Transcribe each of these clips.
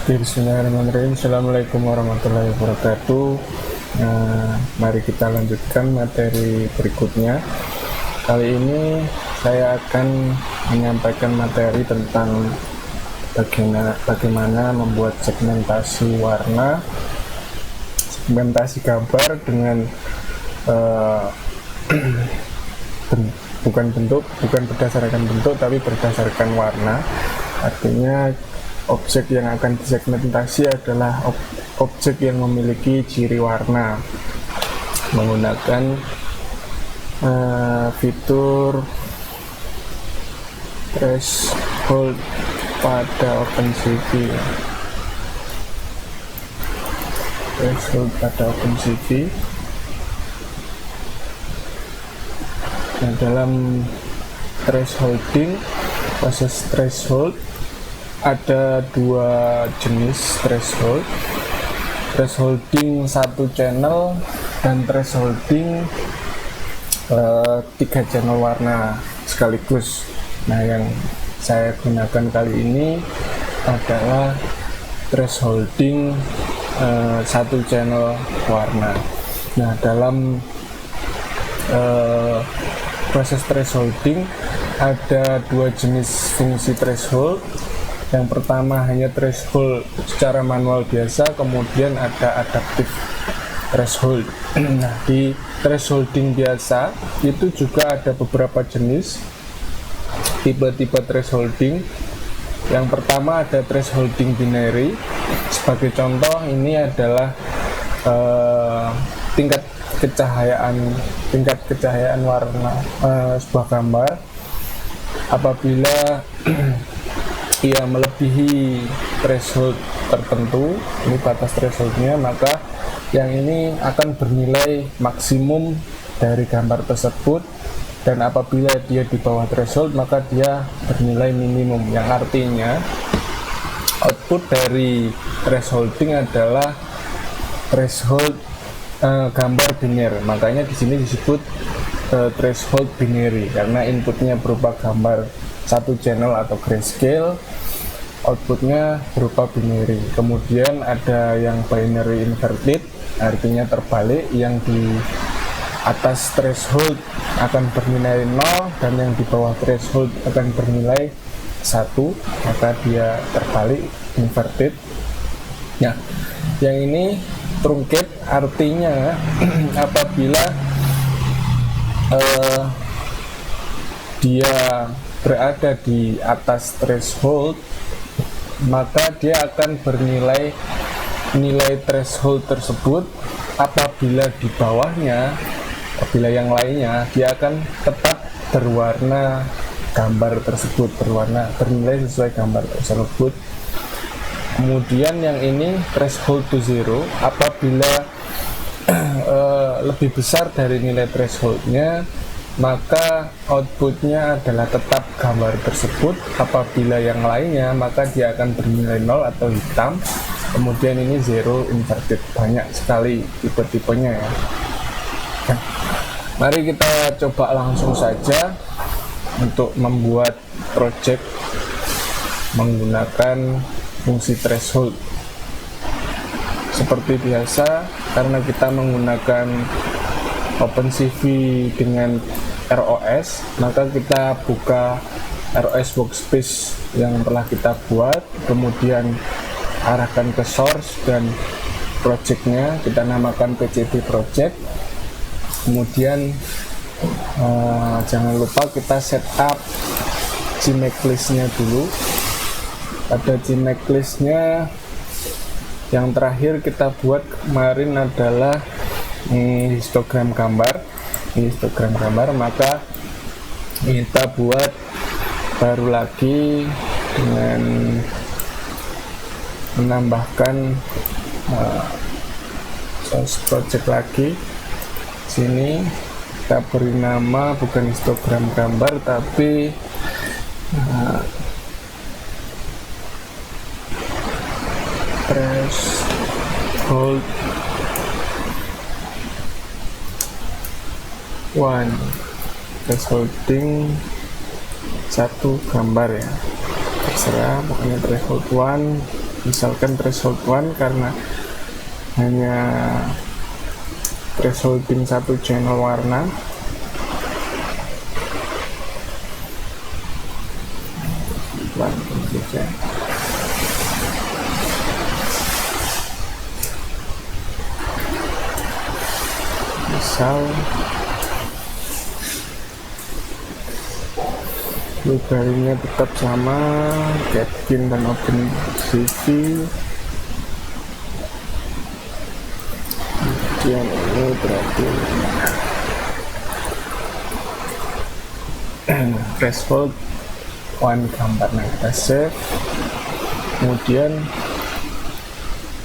Bismillahirrahmanirrahim. Assalamualaikum warahmatullahi wabarakatuh. Mari kita lanjutkan materi berikutnya. Kali ini saya akan menyampaikan materi tentang bagaimana membuat segmentasi warna, segmentasi gambar dengan bukan berdasarkan bentuk tapi berdasarkan warna. Artinya objek yang akan disegmentasi adalah objek yang memiliki ciri warna menggunakan fitur threshold pada OpenCV. Nah, dalam proses threshold ada dua jenis thresholding satu channel dan thresholding 3 channel warna sekaligus. Nah, yang saya gunakan kali ini adalah thresholding 1 channel warna. Nah, dalam proses thresholding ada dua jenis fungsi threshold. Yang pertama hanya threshold secara manual biasa, kemudian ada adaptive threshold. Nah, di thresholding biasa itu juga ada beberapa jenis tipe-tipe thresholding. Yang pertama ada thresholding binary. Sebagai contoh, ini adalah tingkat kecahayaan warna sebuah gambar. Apabila ia melebihi threshold tertentu, ini batas thresholdnya, maka yang ini akan bernilai maksimum dari gambar tersebut, dan apabila dia di bawah threshold maka dia bernilai minimum, yang artinya output dari thresholding adalah threshold gambar biner. Makanya di sini disebut threshold binary karena inputnya berupa gambar satu channel atau grayscale, outputnya berupa binary. Kemudian ada yang binary inverted, artinya terbalik, yang di atas threshold akan bernilai 0 dan yang di bawah threshold akan bernilai 1, maka dia terbalik, inverted. Nah, yang ini truncated, artinya apabila dia berada di atas threshold, maka dia akan bernilai nilai threshold tersebut. Apabila di bawahnya, apabila yang lainnya, dia akan tetap berwarna gambar tersebut, bernilai sesuai gambar tersebut. Kemudian yang ini threshold to zero, apabila lebih besar dari nilai thresholdnya, maka outputnya adalah tetap gambar tersebut. Apabila yang lainnya, maka dia akan bernilai 0 atau hitam. Kemudian ini zero inverted. Banyak sekali tipe-tipenya ya. Nah, mari kita coba langsung saja untuk membuat project menggunakan fungsi threshold. Seperti biasa, karena kita menggunakan OpenCV dengan ROS, maka kita buka ROS workspace yang telah kita buat, kemudian arahkan ke source dan projectnya, kita namakan PCB project. Kemudian jangan lupa kita setup Gmake list-nya dulu. Pada Gmake list-nya yang terakhir kita buat kemarin adalah histogram gambar, maka kita buat baru lagi dengan menambahkan source project lagi. Sini kita beri nama bukan histogram gambar tapi threshold 1, thresholding 1 gambar ya, terserah pokoknya threshold 1 misalkan threshold 1 karena hanya thresholding satu channel warna. Misal library-nya tetap sama, Catkin dan OpenCV. Kemudian ini berarti threshold 1 gambar. Nah, kita save. Kemudian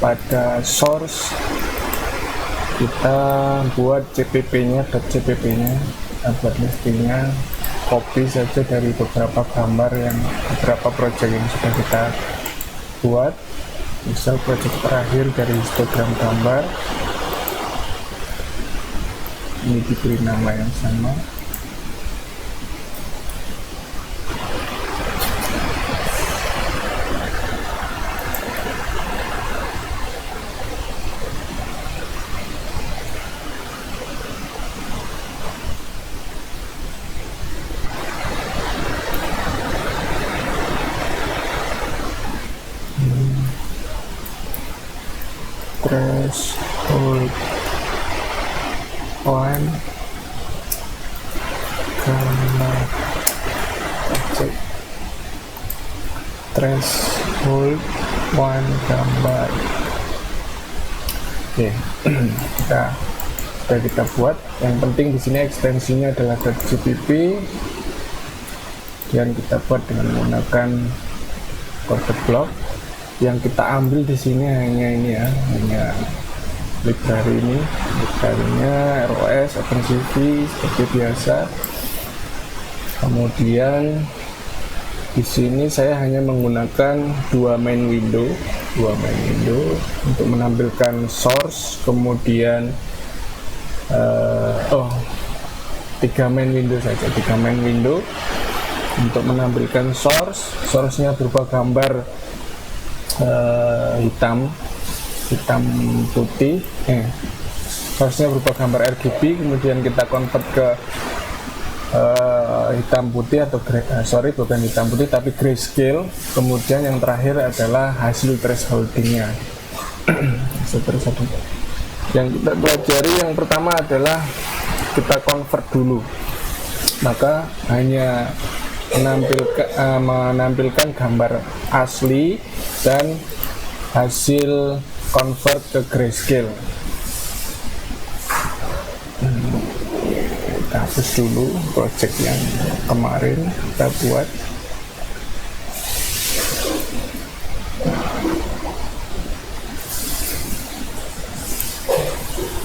pada source kita buat cpp-nya, .cpp-nya, buat listingnya, copy saja dari beberapa gambar yang beberapa project yang sudah kita buat. Misal project terakhir dari histogram gambar, ini diberi nama yang sama. Threshold 1 gambar objek, threshold 1 gambar. Oke, kita buat. Yang penting di sini ekstensinya adalah .cpp, dan kita buat dengan menggunakan kode block. Yang kita ambil di sini hanya ini ya, hanya library ini, library-nya ROS, OpenCV seperti biasa. Kemudian di sini saya hanya menggunakan dua main window untuk menampilkan source, kemudian tiga main window untuk menampilkan source-nya berupa gambar hitam putih, source-nya berupa gambar RGB, kemudian kita convert ke hitam putih atau bukan hitam putih tapi grayscale. Kemudian yang terakhir adalah hasil thresholdingnya. Yang kita pelajari yang pertama adalah kita convert dulu, maka hanya menampilkan gambar asli dan hasil convert ke grayscale. Kita hapus dulu project yang kemarin kita buat.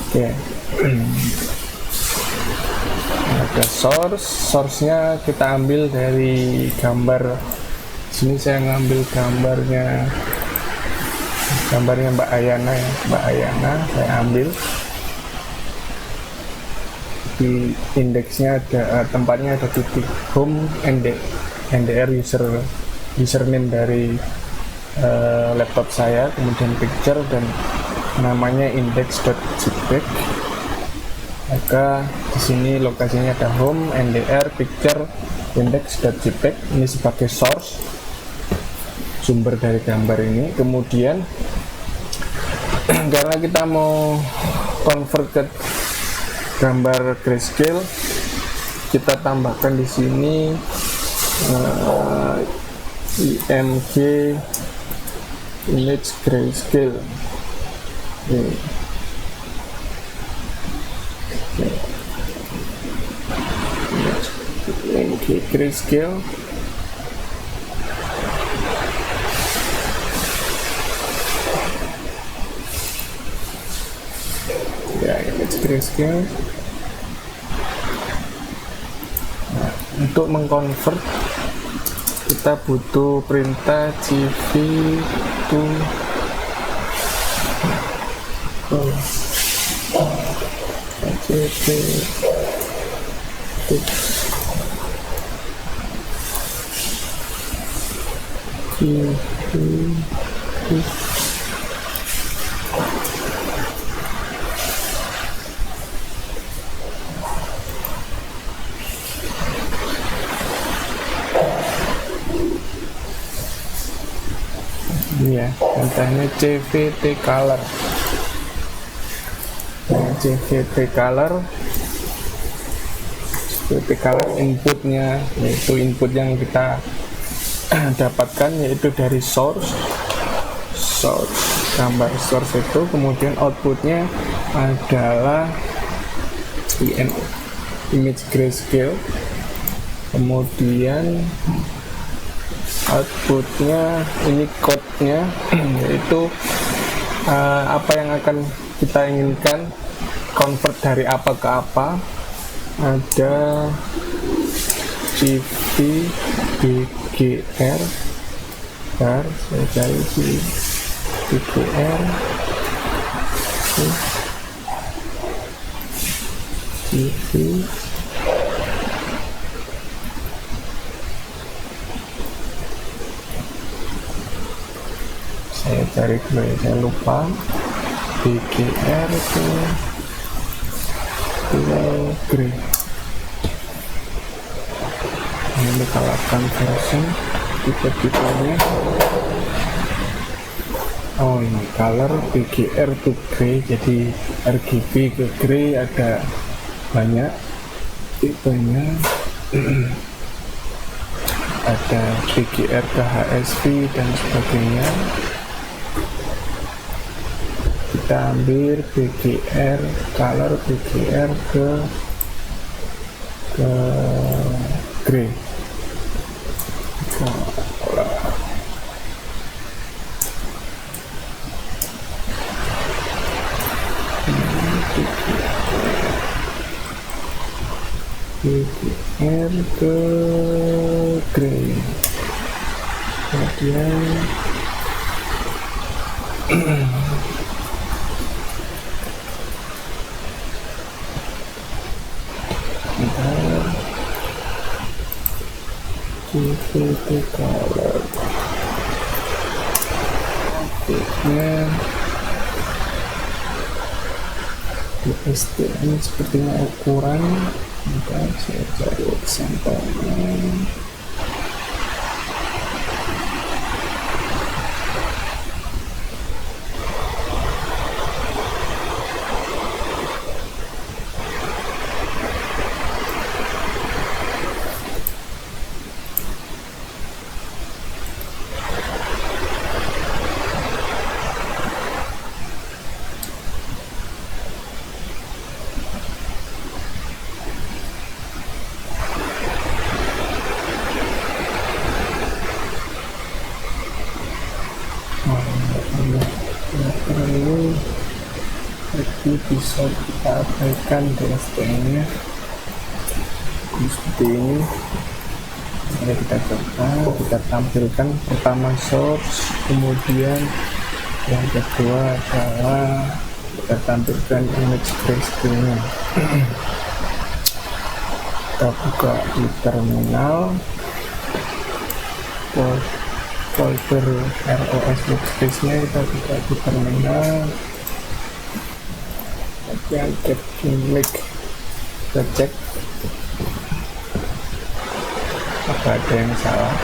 Oke. Ada source-nya kita ambil dari gambar. Sini saya ngambil gambarnya Mbak Ayana ya, Mbak Ayana saya ambil. Di indeksnya ada tempatnya ada titik home NDR username dari laptop saya, kemudian picture dan namanya index.jpg. Maka di sini lokasinya ada home, NDR, picture, index.jpg. Ini sebagai source, sumber dari gambar ini. Kemudian karena kita mau convert ke gambar grayscale, kita tambahkan di sini img image grayscale. Img grayscale. Grayscale. Nah, untuk mengkonvert kita butuh perintah cv to ya, contohnya CVT color. Nah, CVT color inputnya, yaitu input yang kita dapatkan yaitu dari source gambar source itu, kemudian outputnya adalah image grayscale, kemudian outputnya ini code-nya yaitu apa yang akan kita inginkan convert dari apa ke apa. Ada CV BGR, saya cari di BGR CV saya cari dulu ya, saya lupa. BGR itu gray. Ini kalau conversion tipe-tipenya, oh ini color BGR to gray, jadi RGB ke gray ada banyak tipenya. Ada BGR ke HSV dan sebagainya. Kita ambil BGR color BGR ke gray. BGR ke gray, kemudian CVT color outputnya di STM sepertinya ukuran. Bentar, saya cari example-nya. Jadi bisa kita abaikan DST-nya seperti ini. Mari kita coba, kita tampilkan pertama source, kemudian yang kedua adalah kita tampilkan image grayscale-nya. Kita buka di terminal, folder ROS workspace-nya kita buka di terminal, kemudian get image, kita cek apa ada yang salah.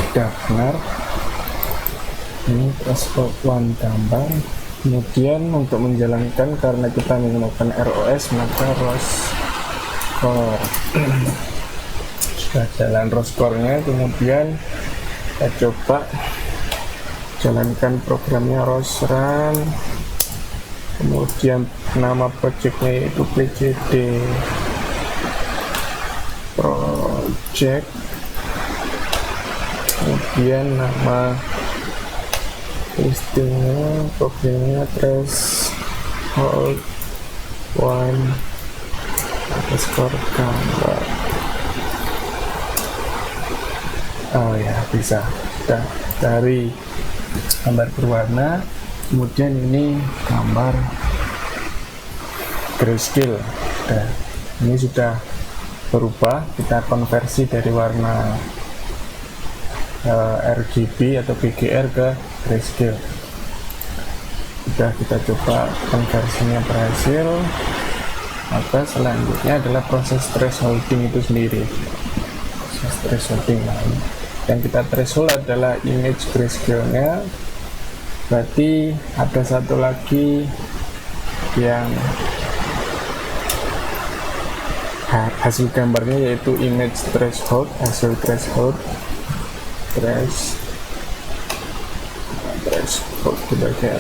Sudah benar, ini threshold 1 gambar. Kemudian untuk menjalankan, karena kita menggunakan ROS, maka ROS core sudah jalan ROS core-nya. Kemudian kita coba jalankan programnya ROS run, kemudian nama projectnya yaitu PCD project, kemudian nama listingnya, programnya threshold 1 underscore gambar. Oh ya, bisa. Sudah dari gambar berwarna, kemudian ini gambar grayscale. Nah, ini sudah berubah. Kita konversi dari warna RGB atau BGR ke grayscale. Sudah kita coba konversinya berhasil, maka selanjutnya adalah proses thresholding itu sendiri. Proses thresholding, yang kita threshold adalah image grayscale-nya. Berarti ada satu lagi yang hasil gambarnya, yaitu image threshold, hasil threshold kita kayak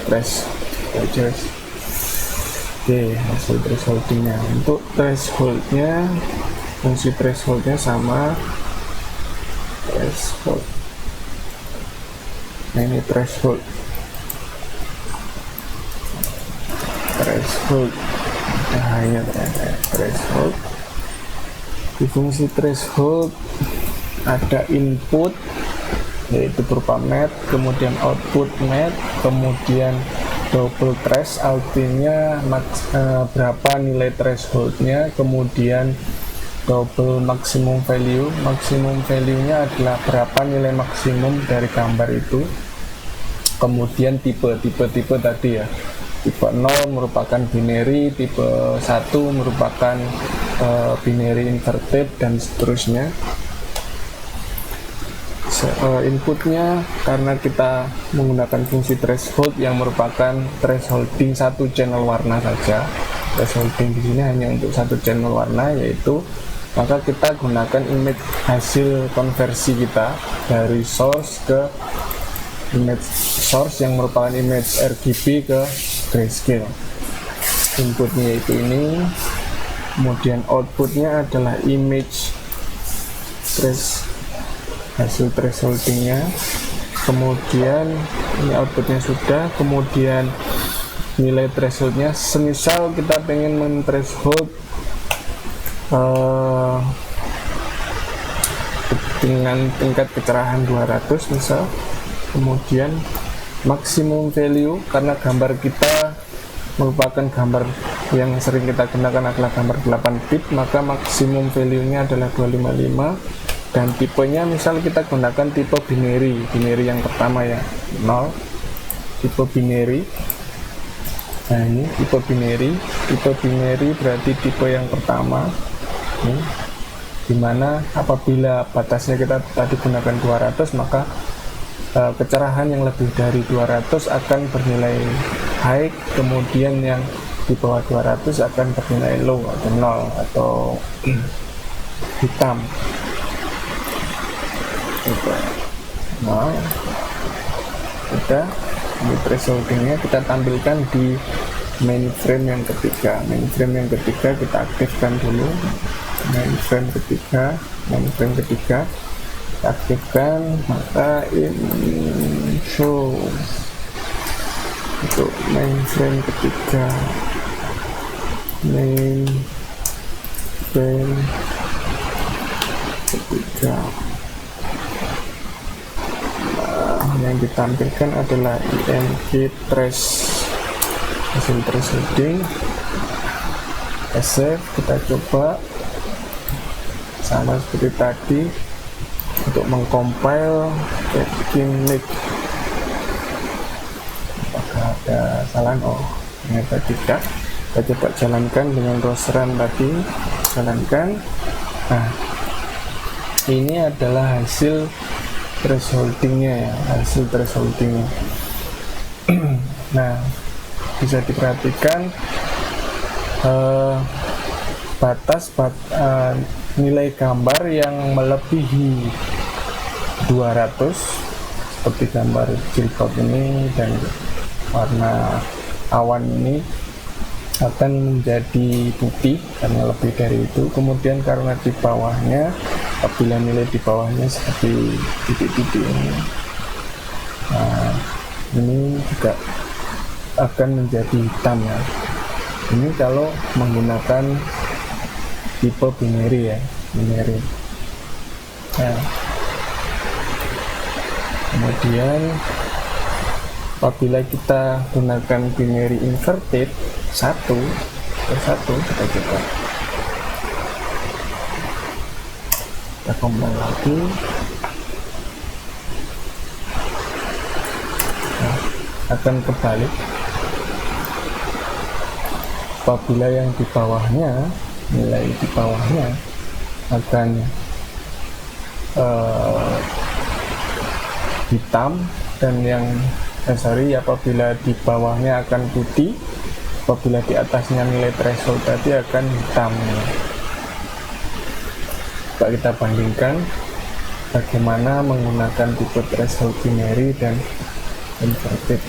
oke, hasil thresholdingnya. Untuk thresholdnya, fungsi thresholdnya sama threshold. Nah, ini threshold. Bahaya ternyata threshold. Di fungsi threshold ada input, yaitu berupa math, kemudian output math, kemudian double thresh, artinya berapa nilai thresholdnya, kemudian double maximum value. Maximum value-nya adalah berapa nilai maksimum dari gambar itu. Kemudian tipe tadi ya, tipe 0 merupakan binary, tipe 1 merupakan binary inverted, dan seterusnya. Inputnya, karena kita menggunakan fungsi threshold yang merupakan thresholding satu channel warna saja, thresholding di sini hanya untuk satu channel warna, yaitu maka kita gunakan image hasil konversi kita dari source ke image source yang merupakan image RGB ke grayscale. Inputnya itu ini, kemudian outputnya adalah image hasil thresholdingnya, kemudian ini outputnya sudah, kemudian nilai thresholdnya. Semisal kita pengen men-threshold dengan tingkat kecerahan 200 misal, kemudian maksimum value, karena gambar kita merupakan gambar yang sering kita gunakan adalah gambar 8 bit, maka maksimum value nya adalah 255. Dan tipenya misal kita gunakan tipe binary yang pertama ya, 0, tipe binary. Nah, ini tipe binary berarti tipe yang pertama ini, dimana apabila batasnya kita tadi gunakan 200, maka kecerahan yang lebih dari 200 akan bernilai high, kemudian yang di bawah 200 akan bernilai low atau 0 atau hitam. Nah, kita di thresholdingnya kita tampilkan di mainframe yang ketiga. Kita aktifkan dulu. Mainframe ketiga kita aktifkan, maka ini show untuk mainframe ketiga. Yang ditampilkan adalah img trace, hasil thresholding. Save, kita coba sama seperti tadi untuk mengcompile Kinect. Apakah ada kesalahan? Oh, ternyata tidak. Kita coba jalankan dengan run tadi, jalankan. Nah, ini adalah hasil thresholdingnya ya, Nah, bisa diperhatikan nilai gambar yang melebihi 200 seperti gambar jilbab ini dan warna awan ini akan menjadi putih karena lebih dari itu. Kemudian karena di bawahnya, apabila nilai di bawahnya seperti titik-titik ini, nah ini juga akan menjadi hitam ya. Ini kalau menggunakan tipe binary ya, binary. Nah, kemudian apabila kita gunakan binary inverted 1/1, kita coba. Kita compile lagi. akan kebalik. Apabila yang di bawahnya, nilai di bawahnya akan hitam, dan yang apabila di bawahnya akan putih, apabila di atasnya nilai threshold tadi akan hitam. Coba kita bandingkan bagaimana menggunakan tipe threshold binary dan inverted.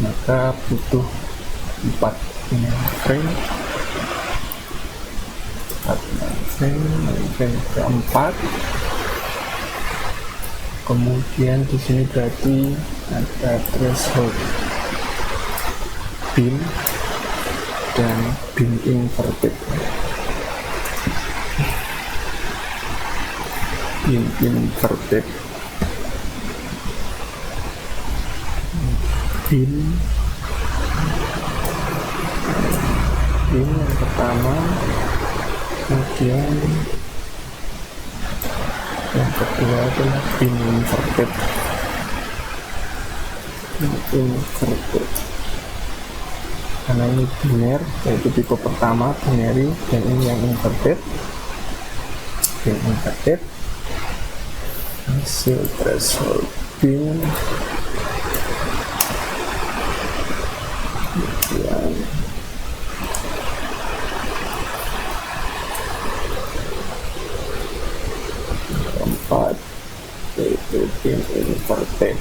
Maka butuh 4 frame, keempat. Kemudian di sini berarti ada threshold bin dan bin inverted. Bin inverted. Bin yang pertama, kemudian yang kedua adalah bin inverted. Karena ini biner, yaitu tipe pertama binary, dan ini yang inverted. Bin inverted, hasil threshold bin, kemudian keempat yaitu bin inverted.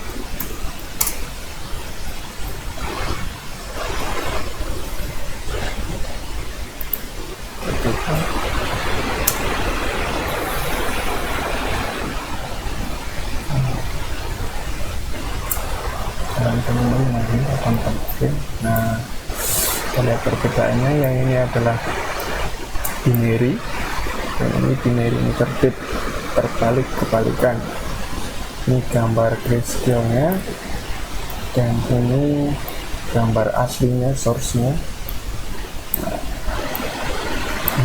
Teman-teman ini akan penting. Nah, kita lihat perbedaannya. Yang ini adalah binary, dan ini binary ini terbalik kebalikan. Ini gambar grayscale-nya, dan ini gambar aslinya, source-nya. Nah,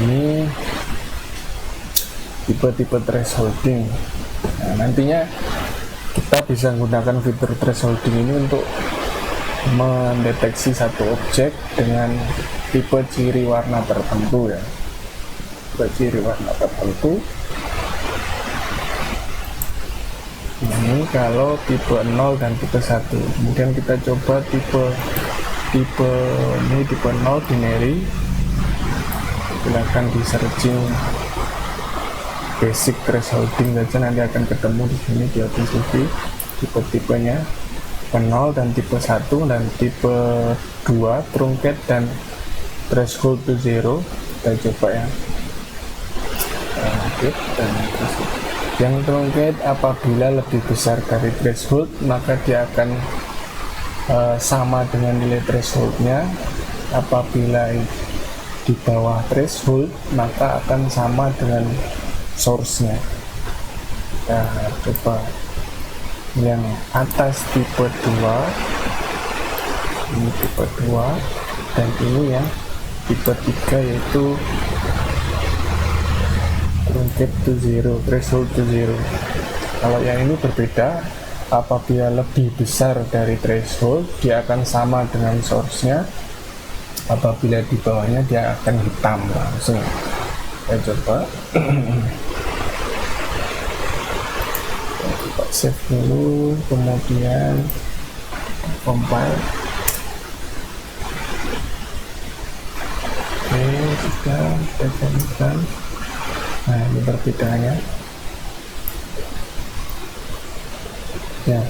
ini tipe-tipe thresholding. Nah, nantinya kita bisa menggunakan fitur thresholding ini untuk mendeteksi satu objek dengan tipe ciri warna tertentu, ya. Tipe ciri warna tertentu. Ini kalau tipe 0 dan tipe 1. Kemudian kita coba tipe ini tipe 0 binary. Silakan di searching basic thresholding saja, nanti akan ketemu di sini di OpenCV tipe-tipenya, tipe 0 dan tipe 1 dan tipe 2 truncated dan threshold to 0. Kita coba ya, truncated dan threshold. Yang truncated apabila lebih besar dari threshold, maka dia akan sama dengan nilai thresholdnya. Apabila di bawah threshold, maka akan sama dengan source-nya. Nah, coba yang atas tipe 2, ini tipe 2, dan ini yang tipe 3 yaitu truncated to 0, threshold to 0. Kalau yang ini berbeda, apabila lebih besar dari threshold dia akan sama dengan source-nya, apabila di bawahnya dia akan hitam langsung. Saya coba save dulu, kemudian compile. Oke, sudah kita jadikan. Nah, ini perbedaannya ya.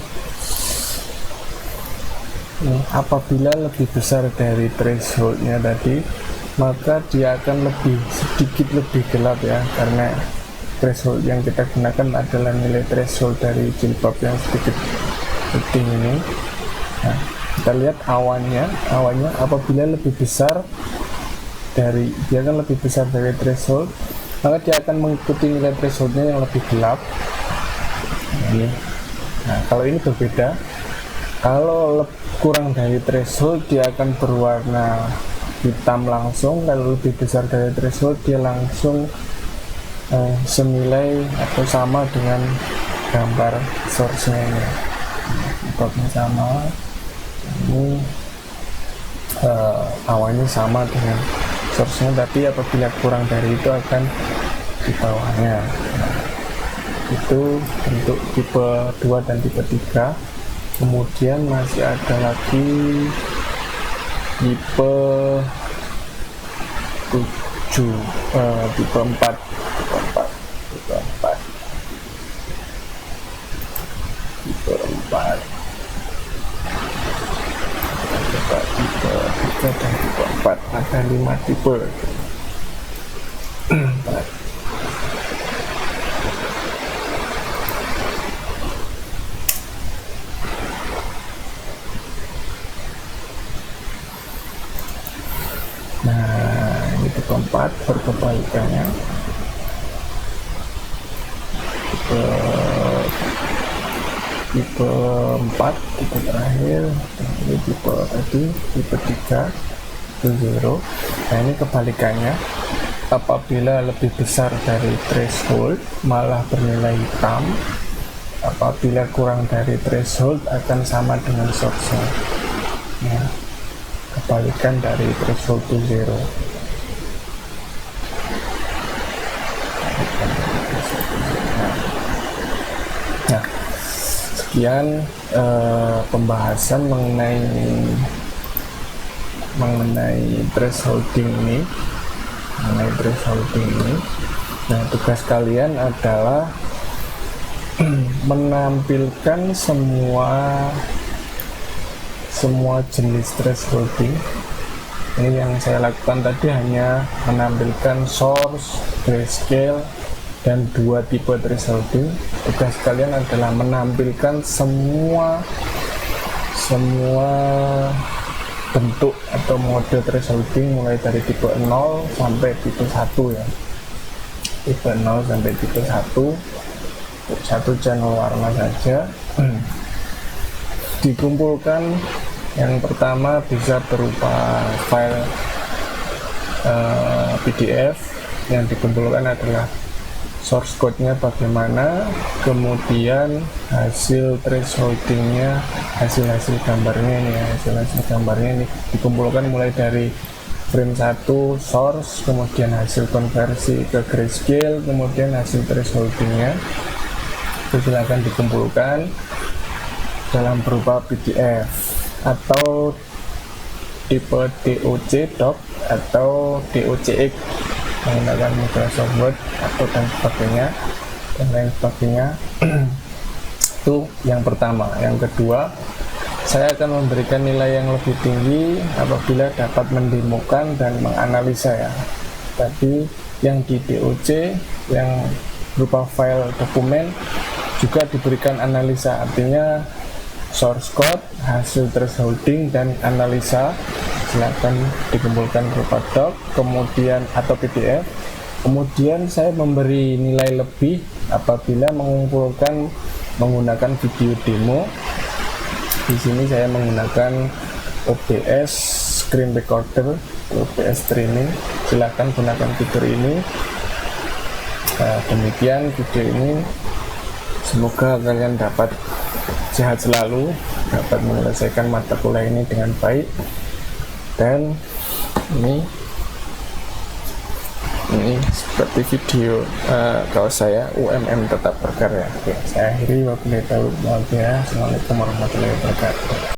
Nah, apabila lebih besar dari thresholdnya tadi, maka dia akan sedikit lebih gelap, ya, karena threshold yang kita gunakan adalah nilai threshold dari jilbab yang sedikit putih ini. Nah, kita lihat awannya apabila lebih besar dia akan lebih besar dari threshold, maka dia akan mengikuti nilai thresholdnya yang lebih gelap. Ini. Nah, kalau ini berbeda, kalau kurang dari threshold dia akan berwarna hitam langsung, kalau lebih besar dari threshold dia langsung senilai atau sama dengan gambar source-nya ini. keyboardnya sama, ini awalnya sama dengan source-nya, tapi apabila kurang dari itu akan di bawahnya. Nah, itu untuk tipe 2 dan tipe 3. Kemudian masih ada lagi tipe 7, tipe 4, tipe 3 dan tipe 4, ada 5 tipe. Nah, ini tipe 4 berkebalikannya. Tipe 4 tipe terakhir, ini tipe tadi tipe 3 itu 0. Nah, ini kebalikannya, apabila lebih besar dari threshold malah bernilai hitam, apabila kurang dari threshold akan sama dengan source. Ya, kebalikan dari threshold to 0. Nah, sekian pembahasan mengenai thresholding ini. Nah, tugas kalian adalah menampilkan semua jenis thresholding. Ini yang saya lakukan tadi hanya menampilkan source, grayscale, dan 2 tipe thresholding. Tugas kalian adalah menampilkan semua bentuk atau mode thresholding mulai dari tipe 0 sampai tipe 1 ya. Tipe 0 sampai tipe 1 untuk 1 channel warna saja. Dikumpulkan, yang pertama bisa berupa file PDF. Yang dikumpulkan adalah source code-nya bagaimana, kemudian hasil thresholdingnya, hasil gambarnya ini dikumpulkan mulai dari frame 1 source, kemudian hasil konversi ke grayscale, kemudian hasil thresholdingnya itu silakan dikumpulkan dalam berupa PDF atau tipe DOC doc atau DOCX menggunakan Microsoft Word atau dan lain sebagainya. Itu yang pertama. Yang kedua, saya akan memberikan nilai yang lebih tinggi apabila dapat mendemokan dan menganalisa ya. Tadi yang di DOC yang berupa file dokumen juga diberikan analisa, artinya source code, hasil thresholding, dan analisa silakan dikumpulkan berupa doc kemudian atau PDF. Kemudian saya memberi nilai lebih apabila mengumpulkan menggunakan video demo. Di sini saya menggunakan OBS screen recorder, OBS streaming. Silakan gunakan fitur ini. Demikian video ini. Semoga kalian dapat sehat selalu, dapat menyelesaikan mata kuliah ini dengan baik. Dan ini seperti video kaos saya UMM tetap berkarya. Oke, saya akhiri. Wabillahi taufiq wal hidayah. Assalamualaikum warahmatullahi wabarakatuh.